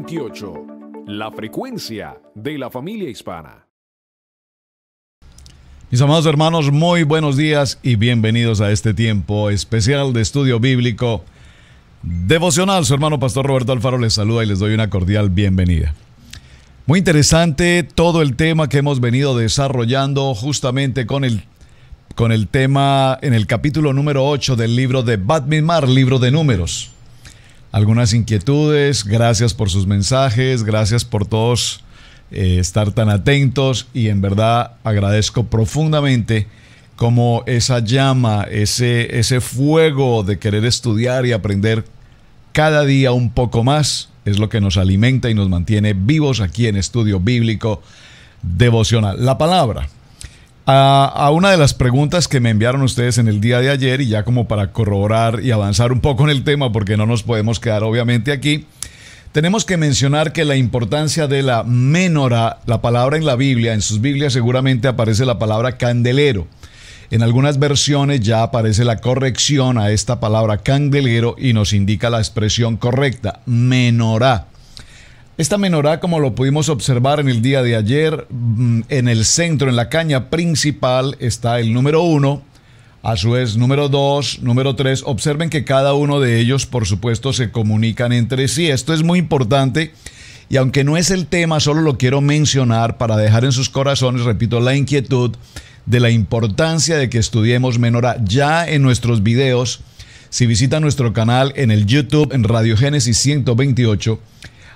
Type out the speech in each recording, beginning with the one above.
100.28, la frecuencia de la familia hispana. Mis amados hermanos, muy buenos días y bienvenidos a este tiempo especial de estudio bíblico devocional. Su hermano Pastor Roberto Alfaro les saluda y les doy una cordial bienvenida. Muy interesante todo el tema que hemos venido desarrollando justamente con el tema en el capítulo número 8 del libro de Bat Mimar, libro de números. Algunas inquietudes, gracias por sus mensajes, gracias por todos estar tan atentos, y en verdad agradezco profundamente como esa llama, ese fuego de querer estudiar y aprender cada día un poco más es lo que nos alimenta y nos mantiene vivos aquí en Estudio Bíblico Devocional. La palabra. A una de las preguntas que me enviaron ustedes en el día de ayer, y ya como para corroborar y avanzar un poco en el tema, porque no nos podemos quedar obviamente aquí, tenemos que mencionar que la importancia de la menorá, la palabra en la Biblia, en sus Biblias seguramente aparece la palabra candelero. En algunas versiones ya aparece la corrección a esta palabra candelero y nos indica la expresión correcta, menorá. Esta menorá, como lo pudimos observar en el día de ayer, en el centro, en la caña principal, está el número 1, a su vez número 2, número 3. Observen que cada uno de ellos, por supuesto, se comunican entre sí. Esto es muy importante, y aunque no es el tema, solo lo quiero mencionar para dejar en sus corazones, repito, la inquietud de la importancia de que estudiemos menorá. Ya en nuestros videos, si visitan nuestro canal en el YouTube, en Radio Génesis 128,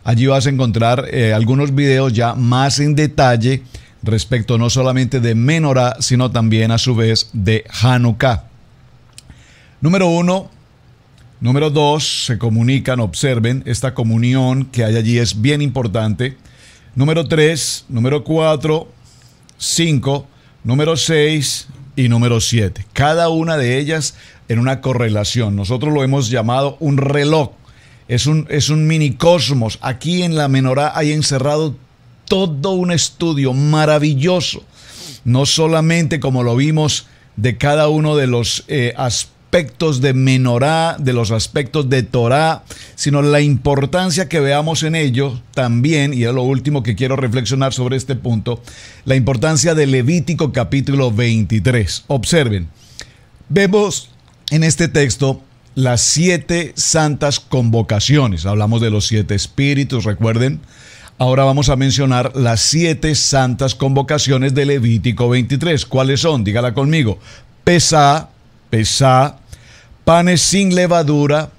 allí vas a encontrar algunos videos ya más en detalle respecto no solamente de menorá, sino también a su vez de Hanukkah. Número 1, número 2, se comunican, observen, esta comunión que hay allí es bien importante. Número 3, número 4, 5, número 6 y número 7. Cada una de ellas en una correlación. Nosotros lo hemos llamado un reloj. Es un minicosmos. Aquí en la menorá hay encerrado todo un estudio maravilloso. No solamente como lo vimos de cada uno de los aspectos de menorá, de los aspectos de Torá, sino la importancia que veamos en ello también, y es lo último que quiero reflexionar sobre este punto, la importancia de Levítico capítulo 23. Observen, vemos en este texto las 7 santas convocaciones. Hablamos de los 7 espíritus, recuerden. Ahora vamos a mencionar las 7 santas convocaciones de Levítico 23. ¿Cuáles son? Dígala conmigo. Pesá, panes sin levadura,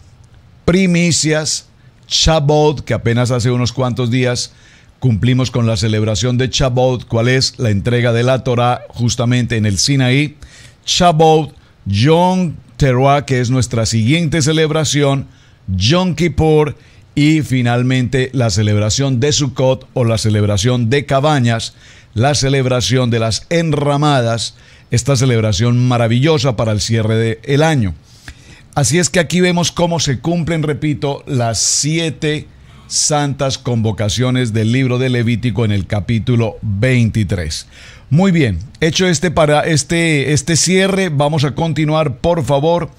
primicias, Shavuot, que apenas hace unos cuantos días cumplimos con la celebración de Shavuot. ¿Cuál es? La entrega de la Torá justamente en el Sinaí. Shavuot, Yom Teruah, que es nuestra siguiente celebración, Yom Kippur, y finalmente la celebración de Sukkot, o la celebración de cabañas, la celebración de las enramadas, esta celebración maravillosa para el cierre del año. Así es que aquí vemos cómo se cumplen, repito, las 7 santas convocaciones del libro de Levítico en el capítulo 23. Muy bien, hecho este cierre, vamos a continuar, por favor,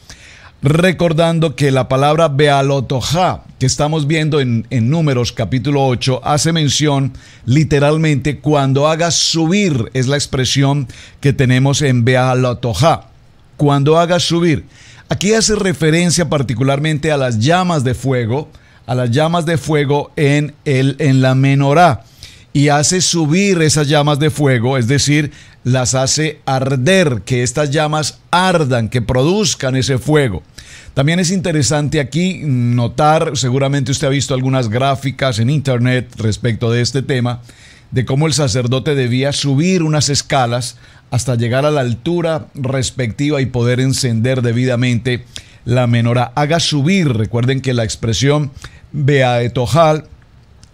recordando que la palabra Bealotojá, que estamos viendo en Números capítulo 8, hace mención literalmente cuando hagas subir, es la expresión que tenemos en Bealotojá, cuando hagas subir. Aquí hace referencia particularmente a las llamas de fuego, en la menorá, y hace subir esas llamas de fuego, es decir, las hace arder, que estas llamas ardan, que produzcan ese fuego. También es interesante aquí notar, seguramente usted ha visto algunas gráficas en internet respecto de este tema, de cómo el sacerdote debía subir unas escalas hasta llegar a la altura respectiva y poder encender debidamente la menorá. Haga subir, recuerden que la expresión Beaetojal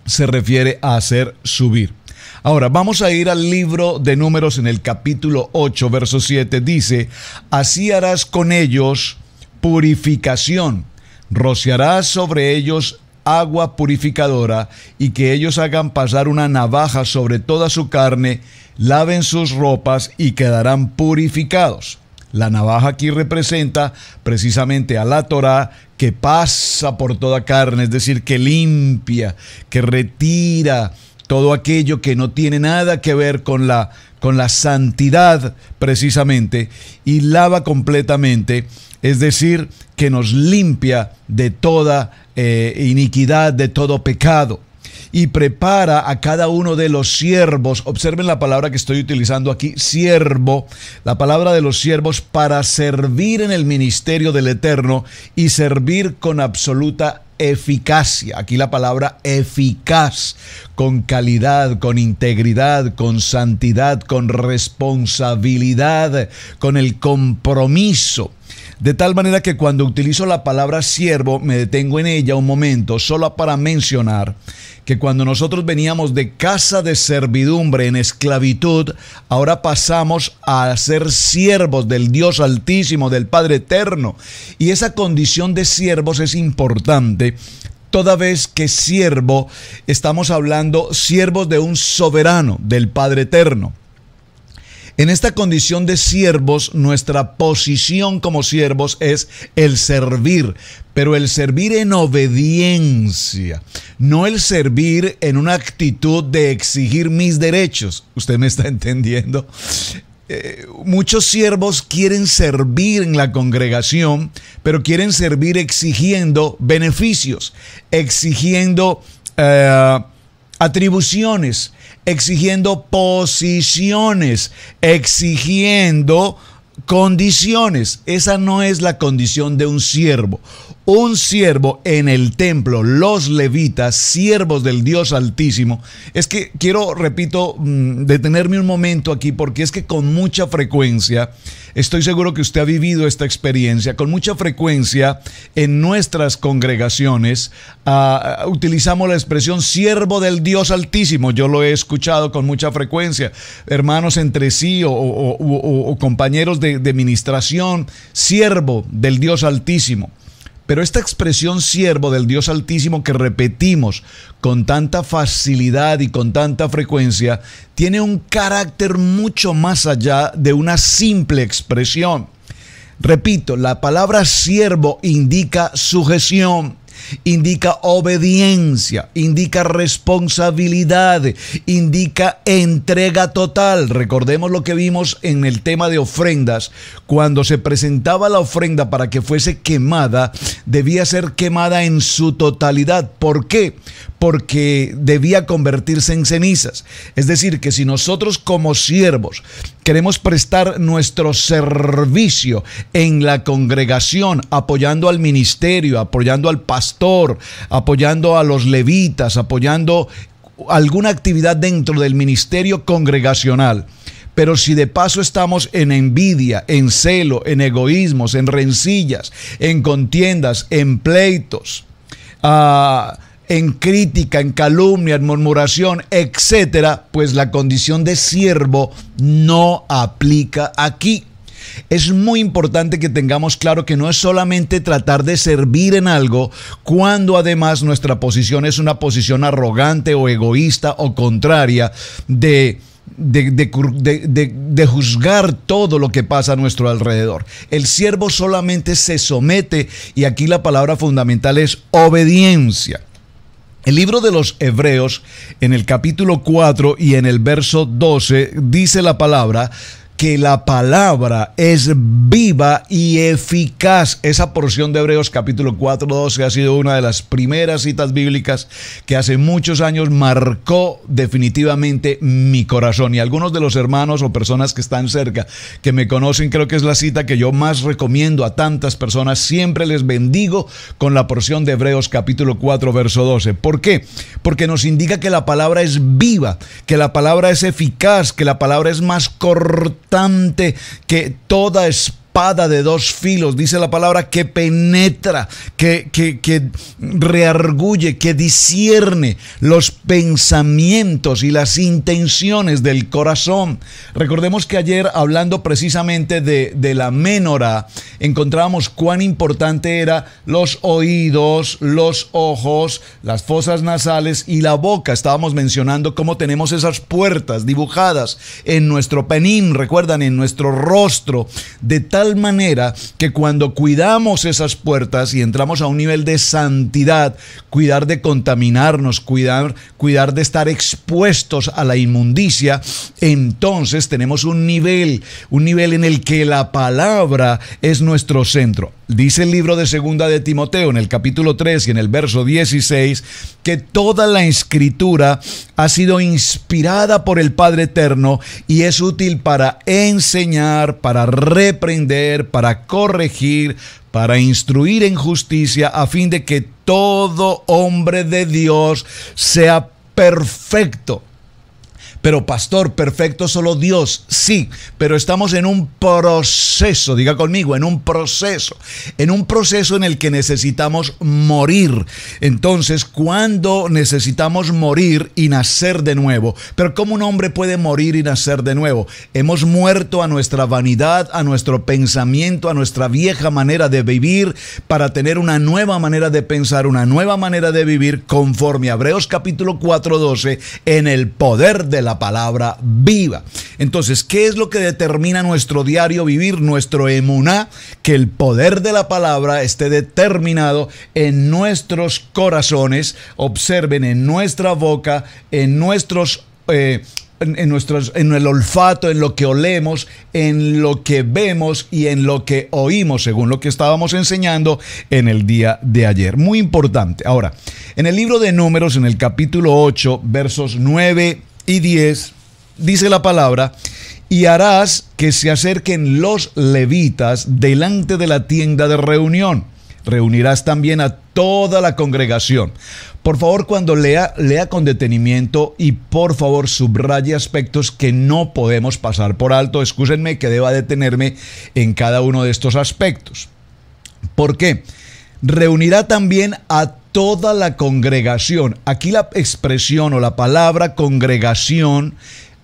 se refiere a hacer subir. Ahora vamos a ir al libro de Números en el capítulo 8, verso 7. Dice: así harás con ellos purificación, rociarás sobre ellos agua purificadora, y que ellos hagan pasar una navaja sobre toda su carne, laven sus ropas y quedarán purificados. La navaja aquí representa precisamente a la Torá, que pasa por toda carne, es decir, que limpia, que retira todo aquello que no tiene nada que ver con la santidad precisamente, y lava completamente, es decir, que nos limpia de toda iniquidad, de todo pecado. Y prepara a cada uno de los siervos, observen la palabra que estoy utilizando aquí, siervo, la palabra de los siervos, para servir en el ministerio del Eterno y servir con absoluta eficacia. Aquí la palabra eficaz, con calidad, con integridad, con santidad, con responsabilidad, con el compromiso. De tal manera que cuando utilizo la palabra siervo, me detengo en ella un momento, solo para mencionar que cuando nosotros veníamos de casa de servidumbre en esclavitud, ahora pasamos a ser siervos del Dios Altísimo, del Padre Eterno. Y esa condición de siervos es importante, toda vez que siervo, estamos hablando siervos de un soberano, del Padre Eterno. En esta condición de siervos, nuestra posición como siervos es el servir, pero el servir en obediencia, no el servir en una actitud de exigir mis derechos. ¿Usted me está entendiendo? Muchos siervos quieren servir en la congregación, pero quieren servir exigiendo beneficios, exigiendo atribuciones, exigiendo posiciones, exigiendo condiciones. Esa no es la condición de un siervo. Un siervo en el templo, los levitas, siervos del Dios Altísimo. Es que quiero, repito, detenerme un momento aquí, porque es que con mucha frecuencia, estoy seguro que usted ha vivido esta experiencia, con mucha frecuencia en nuestras congregaciones utilizamos la expresión siervo del Dios Altísimo. Yo lo he escuchado con mucha frecuencia, hermanos entre sí o compañeros de ministración, siervo del Dios Altísimo. Pero esta expresión siervo del Dios Altísimo que repetimos con tanta facilidad y con tanta frecuencia, tiene un carácter mucho más allá de una simple expresión. Repito, la palabra siervo indica sujeción, indica obediencia, indica responsabilidad, indica entrega total. Recordemos lo que vimos en el tema de ofrendas. Cuando se presentaba la ofrenda para que fuese quemada, debía ser quemada en su totalidad. ¿Por qué? Porque debía convertirse en cenizas. Es decir, que si nosotros como siervos queremos prestar nuestro servicio en la congregación, apoyando al ministerio, apoyando al pastor, apoyando a los levitas, apoyando alguna actividad dentro del ministerio congregacional, pero si de paso estamos en envidia, en celo, en egoísmos, en rencillas, en contiendas, en pleitos, en crítica, en calumnia, en murmuración, etcétera, pues la condición de siervo no aplica aquí. Es muy importante que tengamos claro que no es solamente tratar de servir en algo, cuando además nuestra posición es una posición arrogante o egoísta o contraria de juzgar todo lo que pasa a nuestro alrededor. El siervo solamente se somete, y aquí la palabra fundamental es obediencia. El libro de los Hebreos, en el capítulo 4 y en el verso 12, dice la palabra que la palabra es viva y eficaz. Esa porción de Hebreos capítulo 4, 12 ha sido una de las primeras citas bíblicas que hace muchos años marcó definitivamente mi corazón. Y algunos de los hermanos o personas que están cerca, que me conocen, creo que es la cita que yo más recomiendo a tantas personas. Siempre les bendigo con la porción de Hebreos capítulo 4, verso 12. ¿Por qué? Porque nos indica que la palabra es viva, que la palabra es eficaz, que la palabra es más cortante que toda espada de dos filos, dice la palabra, que penetra, que reargulle, que discierne los pensamientos y las intenciones del corazón. Recordemos que ayer, hablando precisamente de la ménora, encontrábamos cuán importante era los oídos, los ojos, las fosas nasales y la boca. Estábamos mencionando cómo tenemos esas puertas dibujadas en nuestro penín, recuerdan, en nuestro rostro, de tal tal manera que cuando cuidamos esas puertas y entramos a un nivel de santidad, cuidar de contaminarnos, cuidar de estar expuestos a la inmundicia, entonces tenemos un nivel en el que la palabra es nuestro centro. Dice el libro de Segunda de Timoteo en el capítulo 3 y en el verso 16 que toda la escritura ha sido inspirada por el Padre Eterno y es útil para enseñar, para reprender, para corregir, para instruir en justicia, a fin de que todo hombre de Dios sea perfecto. Pero pastor, perfecto solo Dios, sí, pero estamos en un proceso, diga conmigo, en un proceso en el que necesitamos morir. Entonces, cuando necesitamos morir y nacer de nuevo, pero ¿cómo un hombre puede morir y nacer de nuevo? Hemos muerto a nuestra vanidad, a nuestro pensamiento, a nuestra vieja manera de vivir, para tener una nueva manera de pensar, una nueva manera de vivir, conforme a Hebreos capítulo 4:12, en el poder de la palabra viva. Entonces, ¿qué es lo que determina nuestro diario vivir, nuestro emuná? Que el poder de la palabra esté determinado en nuestros corazones, observen, en nuestra boca, en nuestros en el olfato, en lo que olemos, en lo que vemos y en lo que oímos, según lo que estábamos enseñando en el día de ayer. Muy importante. Ahora, en el libro de Números, en el capítulo 8, versos 9 y 10, dice la palabra: y harás que se acerquen los levitas delante de la tienda de reunión. Reunirás también a toda la congregación. Por favor, cuando lea con detenimiento y por favor subraye aspectos que no podemos pasar por alto. Excúsenme que deba detenerme en cada uno de estos aspectos. ¿Por qué? Reunirá también a toda la congregación. Aquí la expresión o la palabra congregación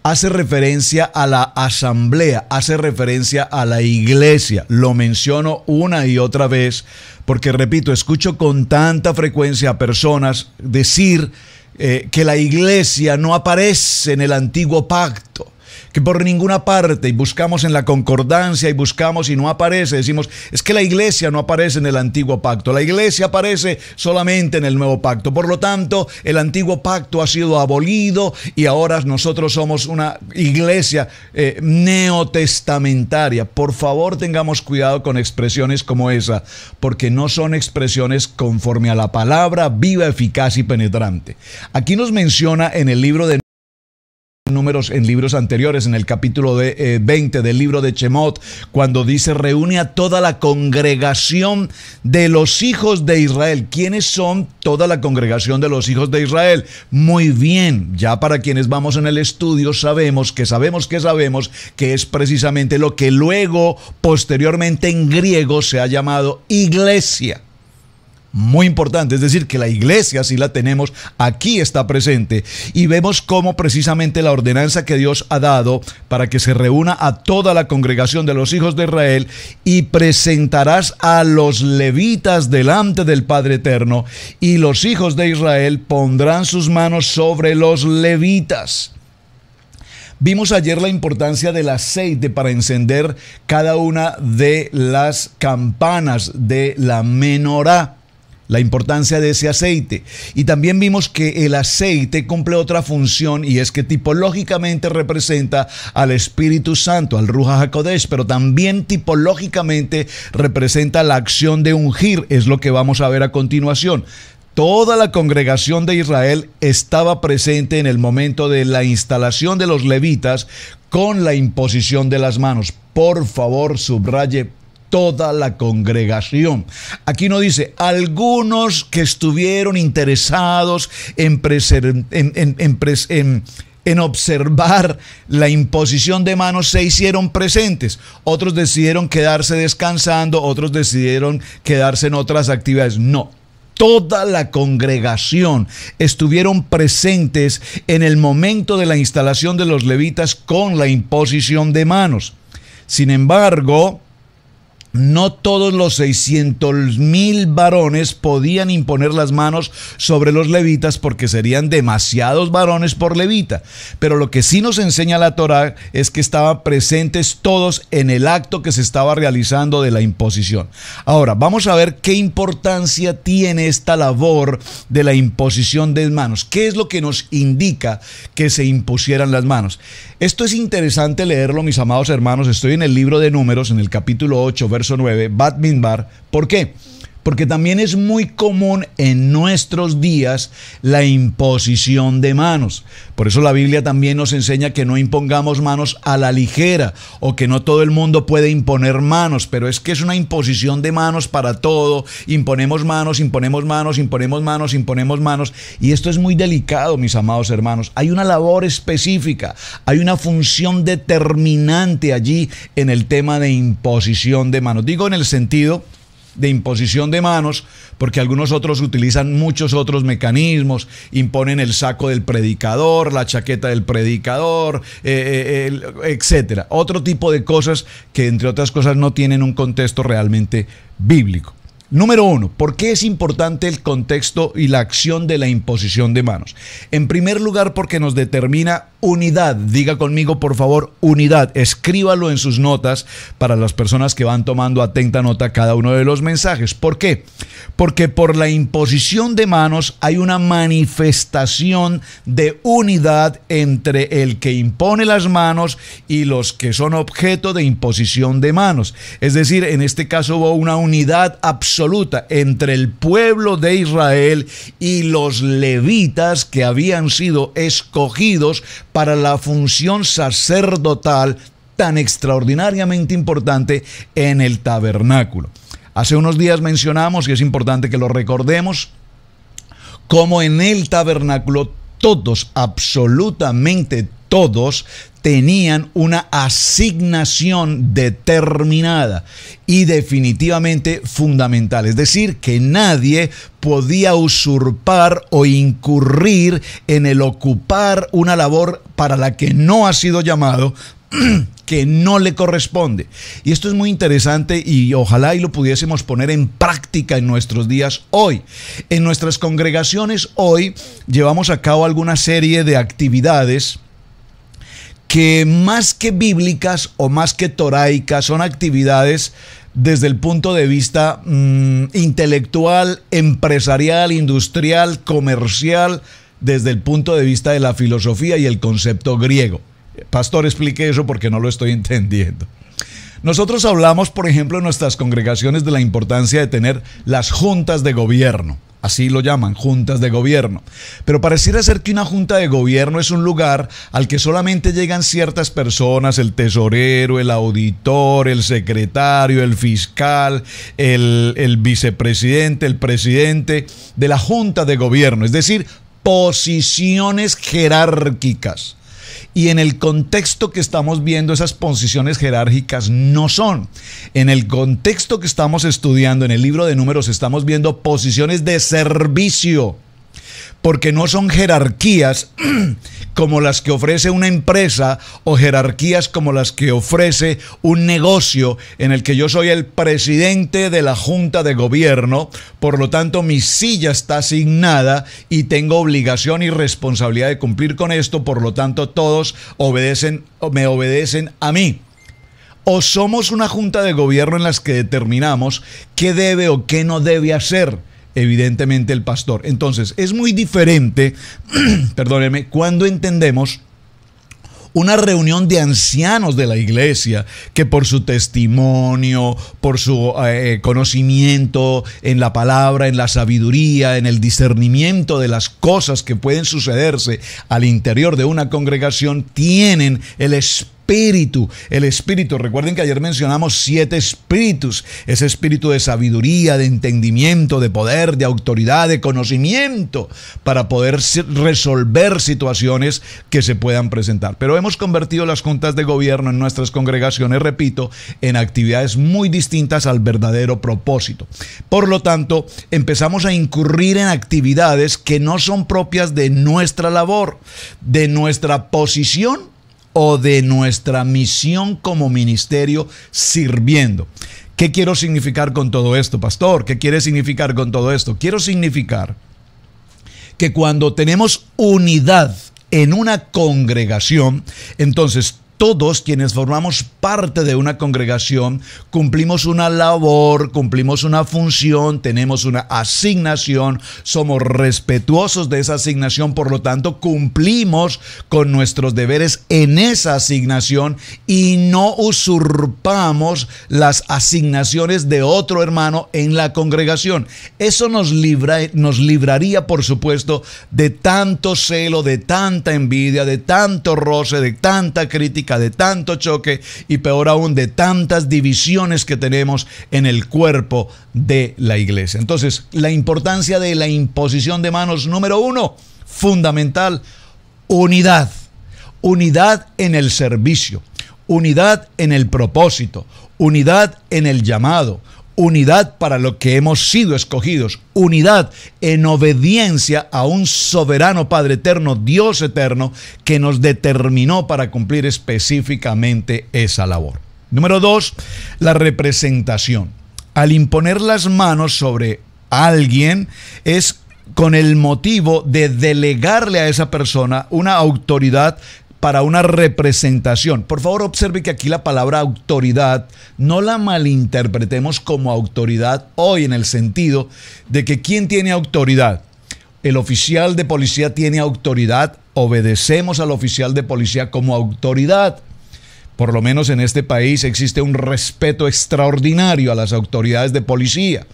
hace referencia a la asamblea, hace referencia a la iglesia. Lo menciono una y otra vez porque, repito, escucho con tanta frecuencia a personas decir que la iglesia no aparece en el antiguo pacto, que por ninguna parte, y buscamos en la concordancia y buscamos y no aparece. Decimos, es que la iglesia no aparece en el antiguo pacto, la iglesia aparece solamente en el nuevo pacto. Por lo tanto, el antiguo pacto ha sido abolido y ahora nosotros somos una iglesia neotestamentaria. Por favor, tengamos cuidado con expresiones como esa, porque no son expresiones conforme a la palabra viva, eficaz y penetrante. Aquí nos menciona en el libro de Números, en libros anteriores, en el capítulo 20 del libro de Shemot, cuando dice: reúne a toda la congregación de los hijos de Israel. ¿Quiénes son toda la congregación de los hijos de Israel? Muy bien, ya para quienes vamos en el estudio sabemos que es precisamente lo que luego, posteriormente en griego, se ha llamado iglesia. Muy importante, es decir, que la iglesia, si la tenemos, aquí está presente, y vemos cómo precisamente la ordenanza que Dios ha dado para que se reúna a toda la congregación de los hijos de Israel, y presentarás a los levitas delante del Padre Eterno, y los hijos de Israel pondrán sus manos sobre los levitas. Vimos ayer la importancia del aceite para encender cada una de las campanas de la menorá. La importancia de ese aceite. Y también vimos que el aceite cumple otra función, y es que tipológicamente representa al Espíritu Santo, al Ruach HaKodesh, pero también tipológicamente representa la acción de ungir. Es lo que vamos a ver a continuación. Toda la congregación de Israel estaba presente en el momento de la instalación de los levitas con la imposición de las manos. Por favor, subraye: toda la congregación. Aquí no dice algunos que estuvieron interesados en observar la imposición de manos se hicieron presentes. Otros decidieron quedarse descansando, otros decidieron quedarse en otras actividades. No. Toda la congregación estuvieron presentes en el momento de la instalación de los levitas con la imposición de manos. Sin embargo, no todos los 600,000 varones podían imponer las manos sobre los levitas porque serían demasiados varones por levita. Pero lo que sí nos enseña la Torá es que estaban presentes todos en el acto que se estaba realizando de la imposición. Ahora, vamos a ver qué importancia tiene esta labor de la imposición de manos. ¿Qué es lo que nos indica que se impusieran las manos? Esto es interesante leerlo, mis amados hermanos. Estoy en el libro de Números, en el capítulo 8, verso 9, Bat Midbar. ¿Por qué? Porque también es muy común en nuestros días la imposición de manos. Por eso la Biblia también nos enseña que no impongamos manos a la ligera, o que no todo el mundo puede imponer manos, pero es que es una imposición de manos para todo. Imponemos manos, imponemos manos, imponemos manos, imponemos manos. Y esto es muy delicado, mis amados hermanos. Hay una labor específica, hay una función determinante allí en el tema de imposición de manos. Digo en el sentido de imposición de manos, porque algunos otros utilizan muchos otros mecanismos, imponen el saco del predicador, la chaqueta del predicador, etcétera. Otro tipo de cosas que, entre otras cosas, no tienen un contexto realmente bíblico. Número 1, ¿por qué es importante el contexto y la acción de la imposición de manos? En primer lugar, porque nos determina unidad. Diga conmigo, por favor, unidad. Escríbalo en sus notas para las personas que van tomando atenta nota cada uno de los mensajes. ¿Por qué? Porque por la imposición de manos hay una manifestación de unidad entre el que impone las manos y los que son objeto de imposición de manos. Es decir, en este caso hubo una unidad absoluta entre el pueblo de Israel y los levitas que habían sido escogidos para la función sacerdotal tan extraordinariamente importante en el tabernáculo. Hace unos días mencionamos, y es importante que lo recordemos, cómo en el tabernáculo todos, absolutamente todos, tenían una asignación determinada y definitivamente fundamental. Es decir, que nadie podía usurpar o incurrir en el ocupar una labor para la que no ha sido llamado, que no le corresponde. Y esto es muy interesante y ojalá y lo pudiésemos poner en práctica en nuestros días hoy. En nuestras congregaciones hoy llevamos a cabo alguna serie de actividades que más que bíblicas o más que toraicas son actividades desde el punto de vista intelectual, empresarial, industrial, comercial, desde el punto de vista de la filosofía y el concepto griego. Pastor, explique eso porque no lo estoy entendiendo. Nosotros hablamos, por ejemplo, en nuestras congregaciones de la importancia de tener las juntas de gobierno. Así lo llaman, juntas de gobierno. Pero pareciera ser que una junta de gobierno es un lugar al que solamente llegan ciertas personas: el tesorero, el auditor, el secretario, el fiscal, el vicepresidente, el presidente de la junta de gobierno. Es decir, posiciones jerárquicas. Y en el contexto que estamos viendo, esas posiciones jerárquicas no son. En el contexto que estamos estudiando en el libro de Números, estamos viendo posiciones de servicio, porque no son jerarquías como las que ofrece una empresa o jerarquías como las que ofrece un negocio en el que yo soy el presidente de la junta de gobierno, por lo tanto mi silla está asignada y tengo obligación y responsabilidad de cumplir con esto, por lo tanto todos me obedecen a mí. O somos una junta de gobierno en las que determinamos qué debe o qué no debe hacer, evidentemente, el pastor. Entonces, es muy diferente, perdónenme, cuando entendemos una reunión de ancianos de la iglesia que por su testimonio, por su conocimiento en la palabra, en la sabiduría, en el discernimiento de las cosas que pueden sucederse al interior de una congregación, tienen el espíritu. Recuerden que ayer mencionamos 7 espíritus. Ese espíritu de sabiduría, de entendimiento, de poder, de autoridad, de conocimiento, para poder resolver situaciones que se puedan presentar. Pero hemos convertido las juntas de gobierno en nuestras congregaciones, repito, en actividades muy distintas al verdadero propósito. Por lo tanto, empezamos a incurrir en actividades que no son propias de nuestra labor, de nuestra posición o de nuestra misión como ministerio sirviendo. ¿Qué quiero significar con todo esto, pastor? ¿Qué quiere significar con todo esto? Quiero significar que cuando tenemos unidad en una congregación, entonces todos quienes formamos parte de una congregación cumplimos una labor, cumplimos una función, tenemos una asignación, somos respetuosos de esa asignación, por lo tanto cumplimos con nuestros deberes en esa asignación y no usurpamos las asignaciones de otro hermano en la congregación. Eso nos libraría, por supuesto, de tanto celo, de tanta envidia, de tanto roce, de tanta crítica, de tanto choque y peor aún de tantas divisiones que tenemos en el cuerpo de la iglesia. Entonces, la importancia de la imposición de manos, número 1, fundamental, unidad. Unidad en el servicio, unidad en el propósito, unidad en el llamado, unidad para lo que hemos sido escogidos, unidad en obediencia a un soberano Padre eterno, Dios eterno, que nos determinó para cumplir específicamente esa labor. Número 2, la representación. Al imponer las manos sobre alguien es con el motivo de delegarle a esa persona una autoridad para una representación. Por favor, observe que aquí la palabra autoridad no la malinterpretemos como autoridad hoy, en el sentido de que ¿quién tiene autoridad? El oficial de policía tiene autoridad, obedecemos al oficial de policía como autoridad. Por lo menos en este país existe un respeto extraordinario a las autoridades de policía.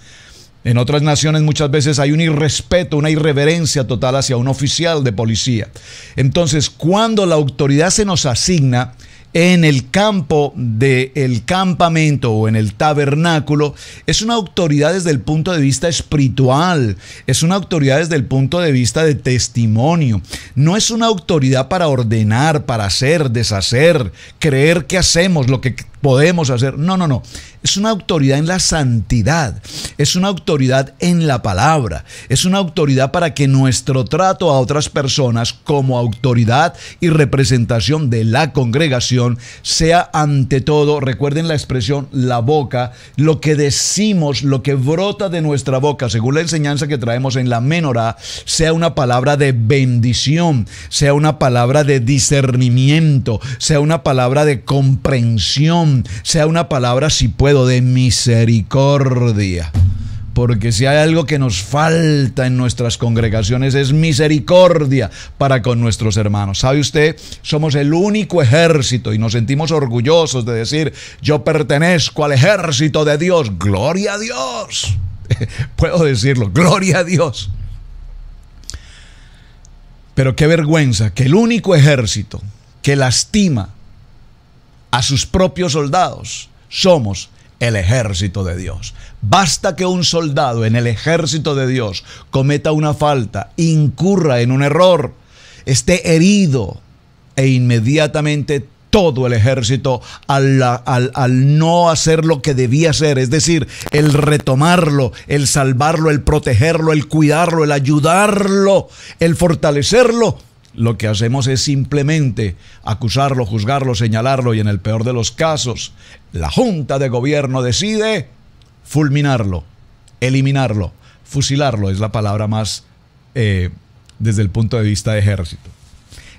En otras naciones muchas veces hay un irrespeto, una irreverencia total hacia un oficial de policía. Entonces, cuando la autoridad se nos asigna en el campo del campamento o en el tabernáculo, es una autoridad desde el punto de vista espiritual, es una autoridad desde el punto de vista de testimonio. No es una autoridad para ordenar, para hacer, deshacer, creer que hacemos lo que podemos hacer. No, no, no. Es una autoridad en la santidad, es una autoridad en la palabra, es una autoridad para que nuestro trato a otras personas como autoridad y representación de la congregación sea ante todo, recuerden la expresión, la boca, lo que decimos, lo que brota de nuestra boca, según la enseñanza que traemos en la menorá, sea una palabra de bendición, sea una palabra de discernimiento, sea una palabra de comprensión, sea una palabra, si puedo, de misericordia. Porque si hay algo que nos falta en nuestras congregaciones es misericordia para con nuestros hermanos. ¿Sabe usted? Somos el único ejército y nos sentimos orgullosos de decir: yo pertenezco al ejército de Dios. ¡Gloria a Dios! Puedo decirlo, ¡gloria a Dios! Pero qué vergüenza que el único ejército que lastima a sus propios soldados somos el ejército de Dios. Basta que un soldado en el ejército de Dios cometa una falta, incurra en un error, esté herido e inmediatamente todo el ejército al no hacer lo que debía hacer, es decir, el retomarlo, el salvarlo, el protegerlo, el cuidarlo, el ayudarlo, el fortalecerlo, lo que hacemos es simplemente acusarlo, juzgarlo, señalarlo y en el peor de los casos, la Junta de Gobierno decide fulminarlo, eliminarlo, fusilarlo, es la palabra más desde el punto de vista de ejército.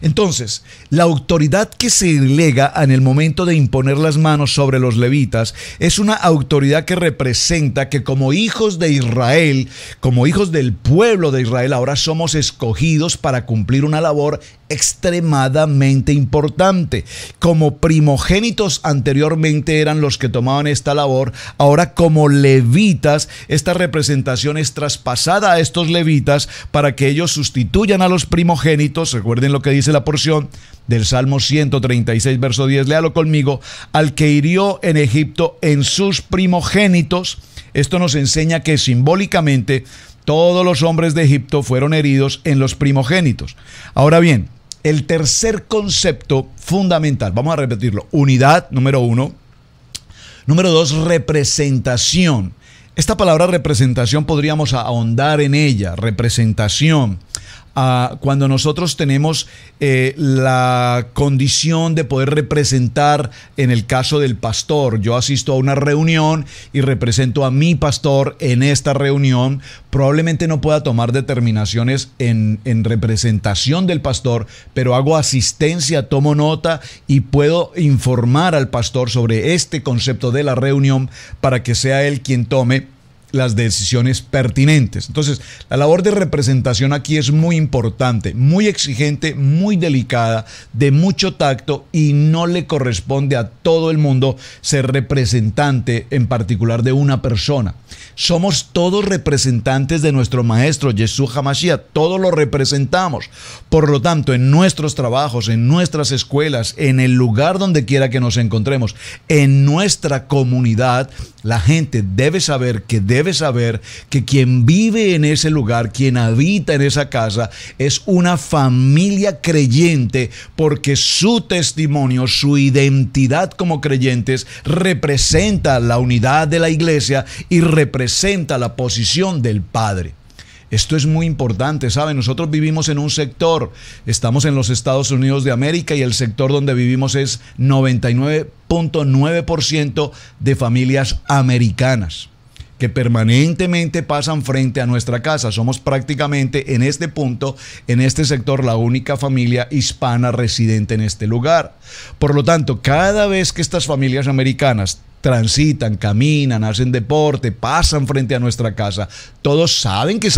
Entonces, la autoridad que se delega en el momento de imponer las manos sobre los levitas es una autoridad que representa que como hijos de Israel, como hijos del pueblo de Israel, ahora somos escogidos para cumplir una labor extremadamente importante. Como primogénitos anteriormente eran los que tomaban esta labor, ahora como levitas, esta representación es traspasada a estos levitas para que ellos sustituyan a los primogénitos. Recuerden lo que dice la porción del Salmo 136, verso 10, léalo conmigo: al que hirió en Egipto en sus primogénitos. Esto nos enseña que simbólicamente todos los hombres de Egipto fueron heridos en los primogénitos. Ahora bien, el tercer concepto fundamental, vamos a repetirlo: unidad, número 1. Número 2, representación. Esta palabra representación podríamos ahondar en ella. Representación. cuando nosotros tenemos la condición de poder representar, en el caso del pastor, yo asisto a una reunión y represento a mi pastor en esta reunión, probablemente no pueda tomar determinaciones en representación del pastor, pero hago asistencia, tomo nota y puedo informar al pastor sobre este concepto de la reunión para que sea él quien tome las decisiones pertinentes. Entonces, la labor de representación aquí es muy importante, muy exigente, muy delicada, de mucho tacto, y no le corresponde a todo el mundo ser representante en particular de una persona. Somos todos representantes de nuestro Maestro Yeshua HaMashiach, todos lo representamos. Por lo tanto, en nuestros trabajos, en nuestras escuelas, en el lugar donde quiera que nos encontremos, en nuestra comunidad, la gente debe saber que quien vive en ese lugar, quien habita en esa casa, es una familia creyente, porque su testimonio, su identidad como creyentes representa la unidad de la iglesia y representa la posición del Padre. Esto es muy importante, ¿saben? Nosotros vivimos en un sector, estamos en los Estados Unidos de América, y el sector donde vivimos es 99.9% de familias americanas que permanentemente pasan frente a nuestra casa. Somos prácticamente en este punto, en este sector, la única familia hispana residente en este lugar. Por lo tanto, cada vez que estas familias americanas transitan, caminan, hacen deporte, pasan frente a nuestra casa, todos saben que es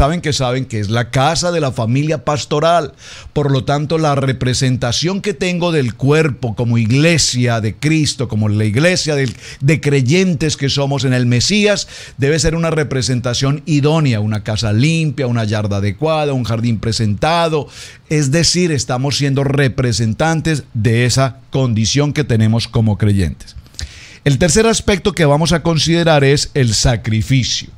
la casa de la familia pastoral. Por lo tanto, la representación que tengo del cuerpo como iglesia de Cristo, como la iglesia de creyentes que somos en el Mesías, debe ser una representación idónea, una casa limpia, una yarda adecuada, un jardín presentado. Es decir, estamos siendo representantes de esa condición que tenemos como creyentes. El tercer aspecto que vamos a considerar es el sacrificio.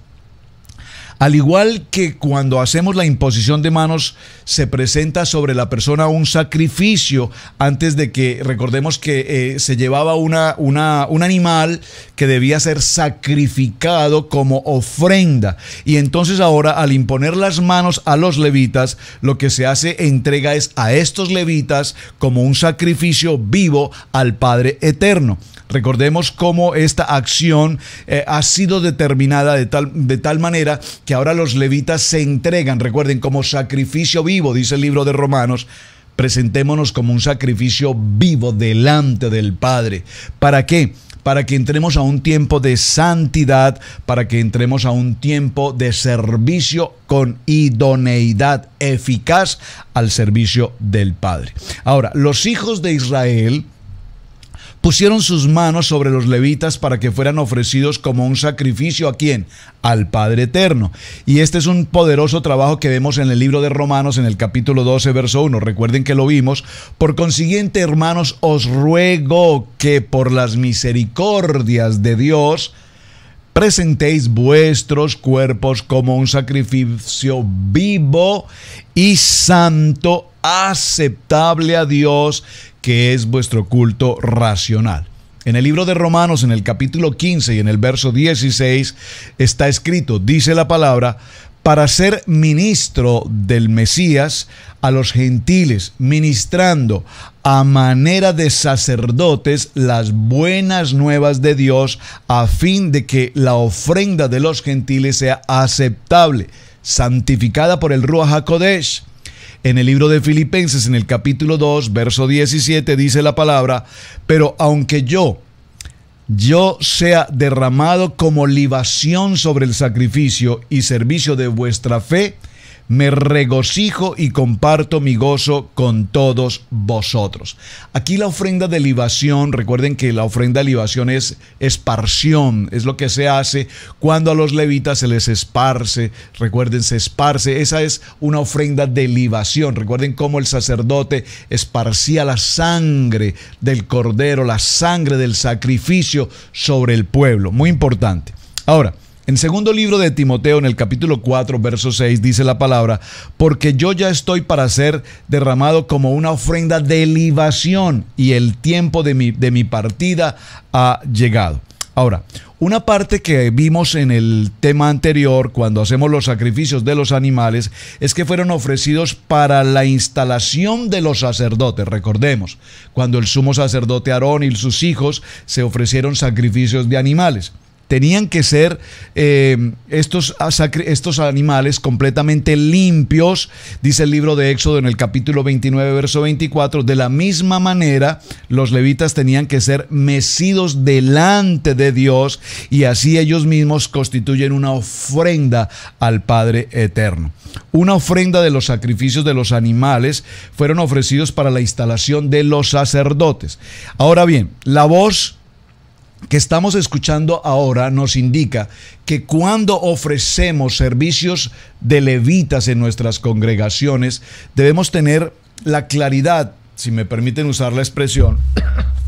Al igual que cuando hacemos la imposición de manos, se presenta sobre la persona un sacrificio antes de que, recordemos que se llevaba un animal que debía ser sacrificado como ofrenda. Y entonces ahora, al imponer las manos a los levitas, lo que se hace entrega es a estos levitas como un sacrificio vivo al Padre Eterno. Recordemos cómo esta acción ha sido determinada de tal manera que ahora los levitas se entregan, recuerden, como sacrificio vivo, dice el libro de Romanos. Presentémonos como un sacrificio vivo delante del Padre. ¿Para qué? Para que entremos a un tiempo de santidad, para que entremos a un tiempo de servicio con idoneidad eficaz al servicio del Padre. Ahora, los hijos de Israel pusieron sus manos sobre los levitas para que fueran ofrecidos como un sacrificio. ¿A quién? Al Padre Eterno. Y este es un poderoso trabajo que vemos en el libro de Romanos, en el capítulo 12, verso 1. Recuerden que lo vimos. Por consiguiente, hermanos, os ruego que por las misericordias de Dios presentéis vuestros cuerpos como un sacrificio vivo y santo, aceptable a Dios, que es vuestro culto racional. En el libro de Romanos, en el capítulo 15 y en el verso 16, está escrito, dice la palabra, para ser ministro del Mesías a los gentiles, ministrando a manera de sacerdotes las buenas nuevas de Dios, a fin de que la ofrenda de los gentiles sea aceptable, santificada por el Ruach HaKodesh. En el libro de Filipenses, en el capítulo 2, verso 17, dice la palabra, pero aunque yo sea derramado como libación sobre el sacrificio y servicio de vuestra fe, me regocijo y comparto mi gozo con todos vosotros. Aquí la ofrenda de libación, recuerden que la ofrenda de libación es esparción, es lo que se hace cuando a los levitas se les esparce, recuerden, se esparce, esa es una ofrenda de libación. Recuerden cómo el sacerdote esparcía la sangre del cordero, la sangre del sacrificio sobre el pueblo, muy importante. Ahora, en segundo libro de Timoteo, en el capítulo 4, verso 6, dice la palabra, porque yo ya estoy para ser derramado como una ofrenda de libación y el tiempo de mi partida ha llegado. Ahora, una parte que vimos en el tema anterior, cuando hacemos los sacrificios de los animales, es que fueron ofrecidos para la instalación de los sacerdotes. Recordemos, cuando el sumo sacerdote Aarón y sus hijos se ofrecieron sacrificios de animales. Tenían que ser estos animales completamente limpios, dice el libro de Éxodo en el capítulo 29, verso 24. De la misma manera, los levitas tenían que ser mecidos delante de Dios y así ellos mismos constituyen una ofrenda al Padre Eterno. Una ofrenda de los sacrificios de los animales fueron ofrecidos para la instalación de los sacerdotes. Ahora bien, la voz que estamos escuchando ahora nos indica que cuando ofrecemos servicios de levitas en nuestras congregaciones, debemos tener la claridad, si me permiten usar la expresión,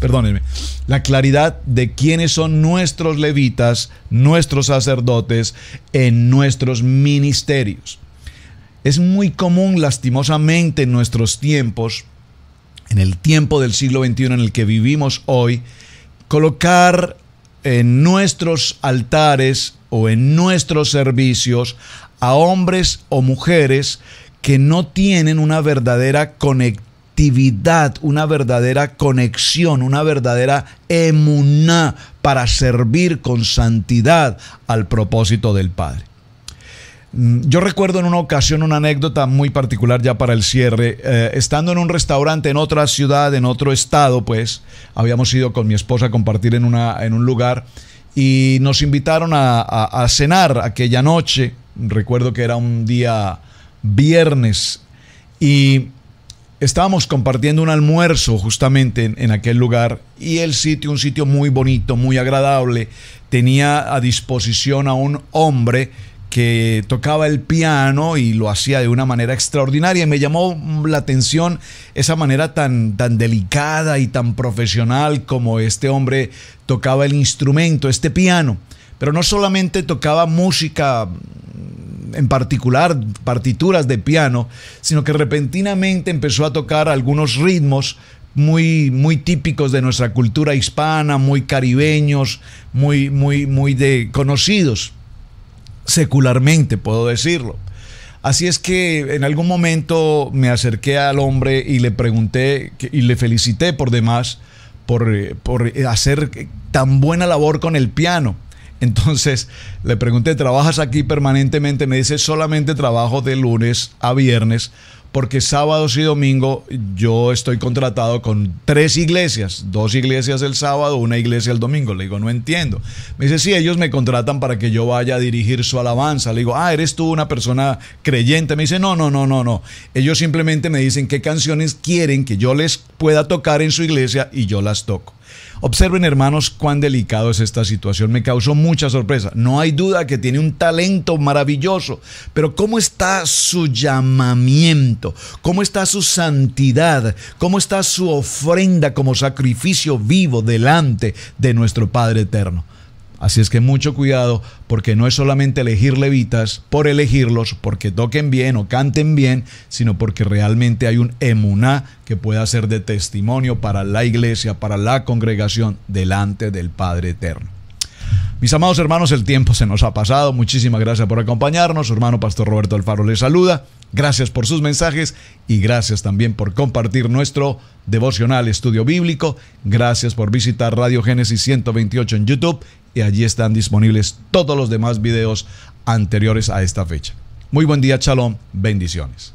perdónenme, la claridad de quiénes son nuestros levitas, nuestros sacerdotes en nuestros ministerios. Es muy común, lastimosamente, en nuestros tiempos, en el tiempo del siglo XXI en el que vivimos hoy, colocar en nuestros altares o en nuestros servicios a hombres o mujeres que no tienen una verdadera conectividad, una verdadera conexión, una verdadera emuná para servir con santidad al propósito del Padre. Yo recuerdo en una ocasión una anécdota muy particular ya para el cierre, estando en un restaurante en otra ciudad, en otro estado, pues habíamos ido con mi esposa a compartir en un lugar y nos invitaron a cenar aquella noche. Recuerdo que era un día viernes y estábamos compartiendo un almuerzo justamente en aquel lugar y el sitio, un sitio muy bonito, muy agradable, tenía a disposición a un hombre que tocaba el piano y lo hacía de una manera extraordinaria. Me llamó la atención esa manera tan delicada y tan profesional como este hombre tocaba el instrumento, este piano. Pero no solamente tocaba música en particular, partituras de piano, sino que repentinamente empezó a tocar algunos ritmos muy típicos de nuestra cultura hispana, muy caribeños, muy conocidos secularmente, puedo decirlo. Así es que en algún momento me acerqué al hombre y le pregunté y le felicité por demás por hacer tan buena labor con el piano. Entonces le pregunté, ¿trabajas aquí permanentemente? Me dice, solamente trabajo de lunes a viernes, porque sábados y domingo yo estoy contratado con 3 iglesias, 2 iglesias el sábado, 1 iglesia el domingo. Le digo, no entiendo. Me dice, sí, ellos me contratan para que yo vaya a dirigir su alabanza. Le digo, ¿eres tú una persona creyente? Me dice, no. Ellos simplemente me dicen qué canciones quieren que yo les pueda tocar en su iglesia y yo las toco. Observen, hermanos, cuán delicado es esta situación. Me causó mucha sorpresa. No hay duda que tiene un talento maravilloso, pero ¿cómo está su llamamiento? ¿Cómo está su santidad? ¿Cómo está su ofrenda como sacrificio vivo delante de nuestro Padre Eterno? Así es que mucho cuidado, porque no es solamente elegir levitas por elegirlos, porque toquen bien o canten bien, sino porque realmente hay un emuná que pueda ser de testimonio para la iglesia, para la congregación delante del Padre Eterno. Mis amados hermanos, el tiempo se nos ha pasado. Muchísimas gracias por acompañarnos. Su hermano Pastor Roberto Alfaro les saluda. Gracias por sus mensajes y gracias también por compartir nuestro devocional Estudio Bíblico. Gracias por visitar Radio Génesis 128 en YouTube y allí están disponibles todos los demás videos anteriores a esta fecha. Muy buen día, shalom, bendiciones.